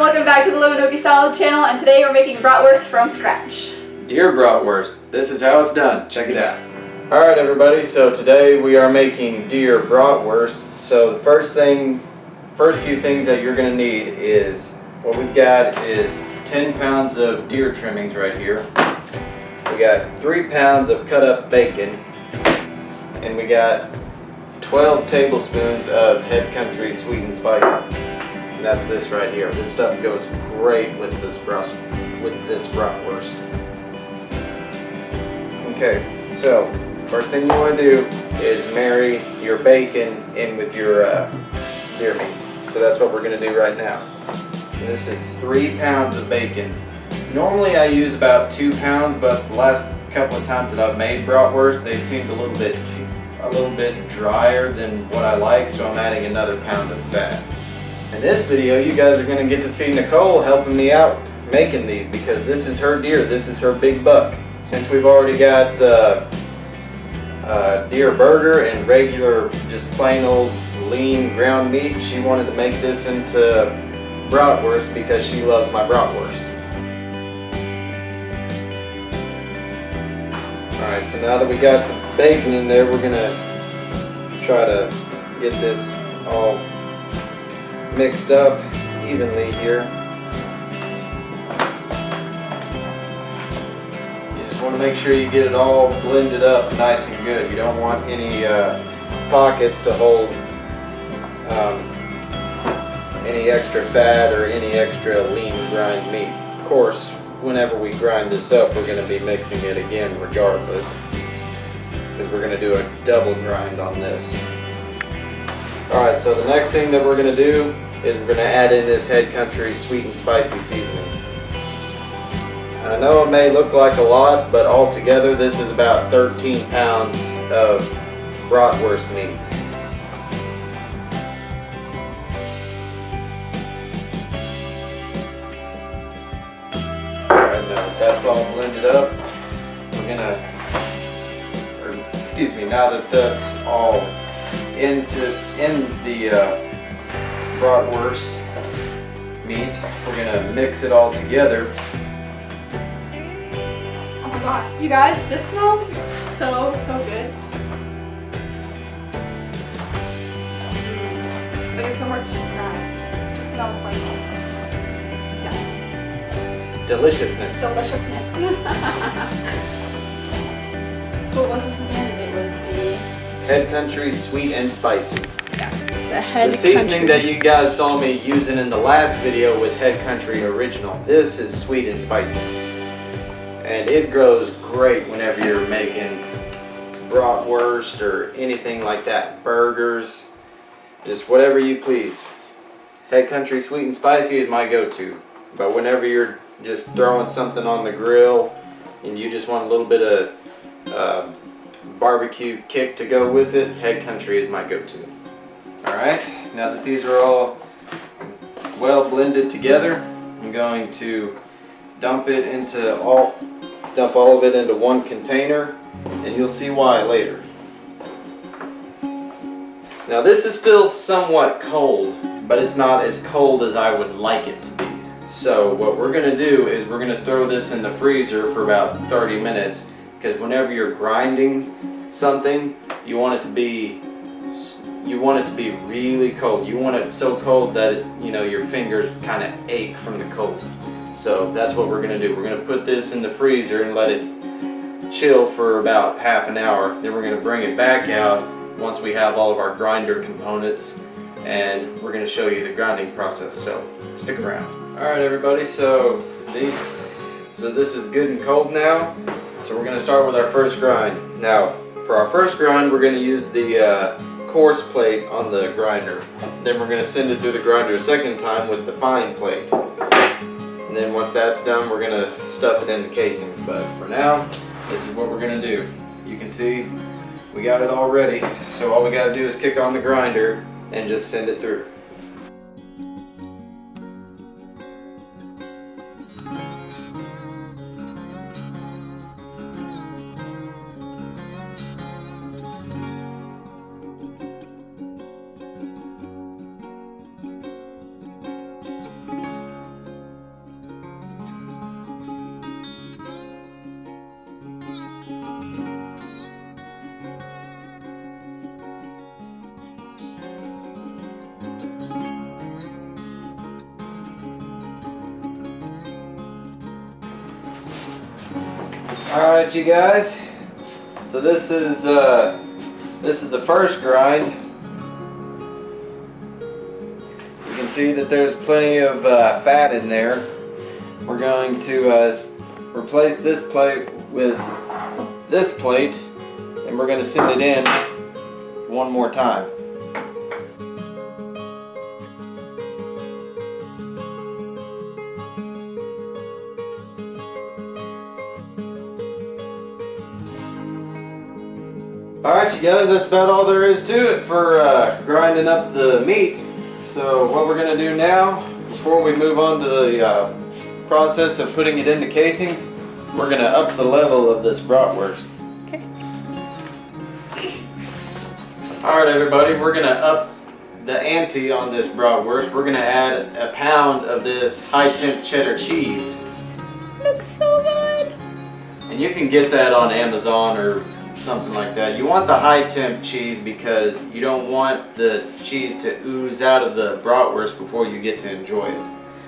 welcome back to the Live Noki Style channel, and today we're making bratwurst from scratch. Dear bratwurst, this is how it's done. Check it out. Alright everybody, so today we are making deer bratwurst. So the first few things that you're going to need is, what we've got is 10 pounds of deer trimmings right here. We got 3 pounds of cut up bacon, and we got 12 tablespoons of Head Country sweet and spicy. And that's this right here. This stuff goes great with this bratwurst. Okay, so first thing you want to do is marry your bacon in with your deer meat. So that's what we're going to do right now. And this is 3 pounds of bacon. Normally I use about 2 pounds, but the last couple of times that I've made bratwurst, they've seemed a little bit drier than what I like, so I'm adding another pound of fat. In this video, you guys are going to get to see Nicole helping me out making these, because this is her deer, this is her big buck. Since we've already got deer burger and regular, just plain old lean ground meat, she wanted to make this into bratwurst because she loves my bratwurst. Alright, so now that we got the bacon in there, we're going to try to get this all mixed up evenly here. You just want to make sure you get it all blended up nice and good. You don't want any pockets to hold any extra fat or any extra lean grind meat. Of course, whenever we grind this up, we're going to be mixing it again regardless, because we're going to do a double grind on this. Alright, so the next thing that we're going to do is we're going to add in this Head Country sweet and spicy seasoning. I know it may look like a lot, but altogether this is about 13 pounds of bratwurst meat. Alright, now that that's all blended up, we're going to, now that that's all in the bratwurst meat, we're gonna mix it all together. Oh my god, you guys, this smells so good. Like it's so hard to describe. It just smells like Deliciousness. Deliciousness. So what was this again? It was the Head Country sweet and spicy. Yeah, the Head The seasoning Country. that you guys saw me using in the last video was Head Country original. This is sweet and spicy. And it grows great whenever you're making bratwurst or anything like that. Burgers, just whatever you please. Head Country sweet and spicy is my go-to. But whenever you're just throwing something on the grill and you just want a little bit of barbecue kick to go with it, Head Country is my go-to. Alright, now that these are all well blended together, I'm going to dump all of it into one container, and you'll see why later. Now this is still somewhat cold, but it's not as cold as I would like it to be. So what we're going to do is we're going to throw this in the freezer for about 30 minutes, because whenever you're grinding something, you want it to be really cold. You want it so cold that your fingers kind of ache from the cold. So that's what we're going to do. We're going to put this in the freezer and let it chill for about half an hour. Then we're going to bring it back out once we have all of our grinder components, and we're going to show you the grinding process. So stick around. Alright everybody, so this is good and cold now. So we're going to start with our first grind. Now, for our first grind, we're going to use the coarse plate on the grinder. Then we're going to send it through the grinder a second time with the fine plate. And then once that's done, we're going to stuff it in the casings. But for now, this is what we're going to do. You can see we got it all ready. So all we got to do is kick on the grinder and just send it through. Alright, you guys. So this is the first grind. You can see that there's plenty of fat in there. We're going to replace this plate with this plate, and we're going to send it in one more time. Alright, you guys, that's about all there is to it for grinding up the meat. So what we're going to do now, before we move on to the process of putting it into casings, we're going to up the level of this bratwurst. Okay. Alright everybody, we're going to up the ante on this bratwurst. We're going to add a pound of this high-temp cheddar cheese. Looks so good. And you can get that on Amazon or something like that. You want the high temp cheese because you don't want the cheese to ooze out of the bratwurst before you get to enjoy it.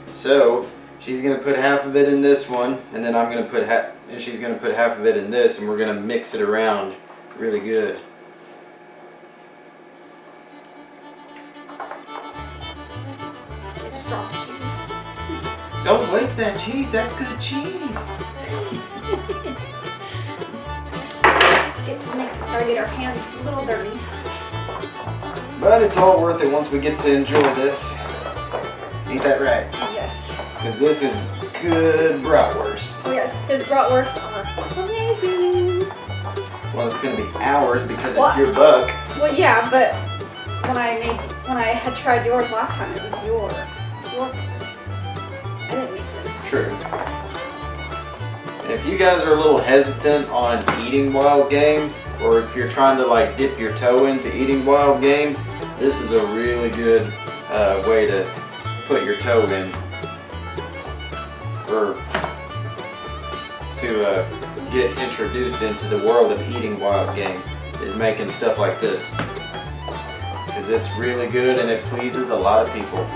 So she's gonna put half of it in this one, and then I'm gonna put and she's gonna put half of it in this, and we're gonna mix it around really good. Just drop the cheese. Don't waste that cheese. That's good cheese. Get to mix, gotta get our hands a little dirty. But it's all worth it once we get to enjoy this. Ain't that right? Yes. Because this is good bratwurst. Oh yes, his bratwursts are amazing. Well, it's gonna be ours because it's your buck. Well, yeah, but when I had tried yours last time, it was your bratwurst. I didn't make them. True. And if you guys are a little hesitant on eating wild game, or if you're trying to like dip your toe into eating wild game, this is a really good way to put your toe in, or to get introduced into the world of eating wild game, is making stuff like this. Because it's really good and it pleases a lot of people.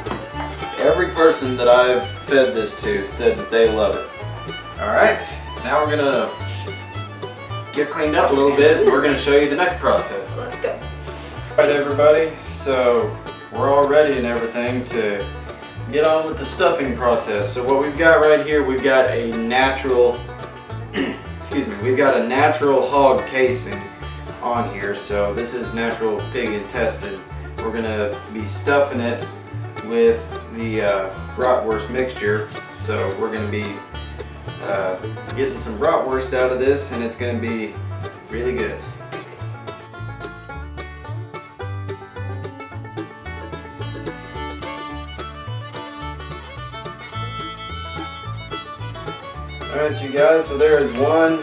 Every person that I've fed this to said that they love it. Alright. Now we're gonna get cleaned up a little bit, and we're gonna show you the next process. Let's go. Alright everybody, so we're all ready and everything to get on with the stuffing process. So what we've got right here, we've got a natural, excuse me, we've got a natural hog casing on here. So this is natural pig intestine. We're gonna be stuffing it with the bratwurst mixture. So we're gonna be getting some bratwurst out of this, and it's going to be really good. Alright you guys, so there is one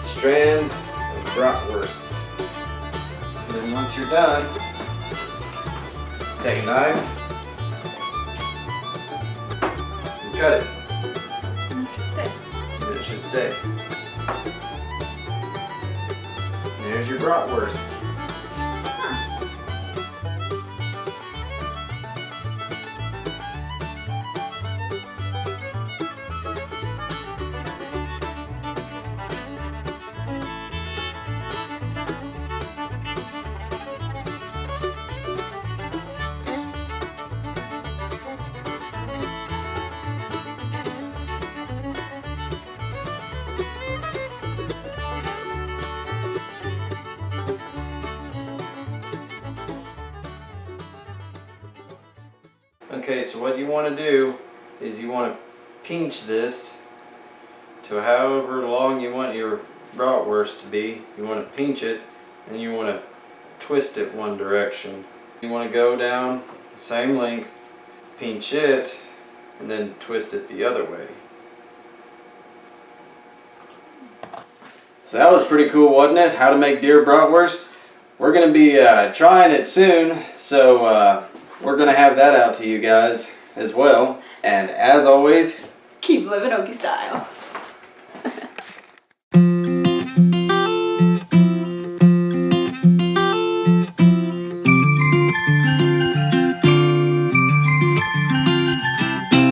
strand of bratwursts. And then once you're done, take a knife and cut it. It should stay. There's your bratwursts. Okay, so what you want to do is you want to pinch this to however long you want your bratwurst to be. You want to pinch it and you want to twist it one direction. You want to go down the same length, pinch it, and then twist it the other way. So that was pretty cool, wasn't it? How to make deer bratwurst. We're going to be trying it soon, so we're going to have that out to you guys as well. And as always, keep living Okie style.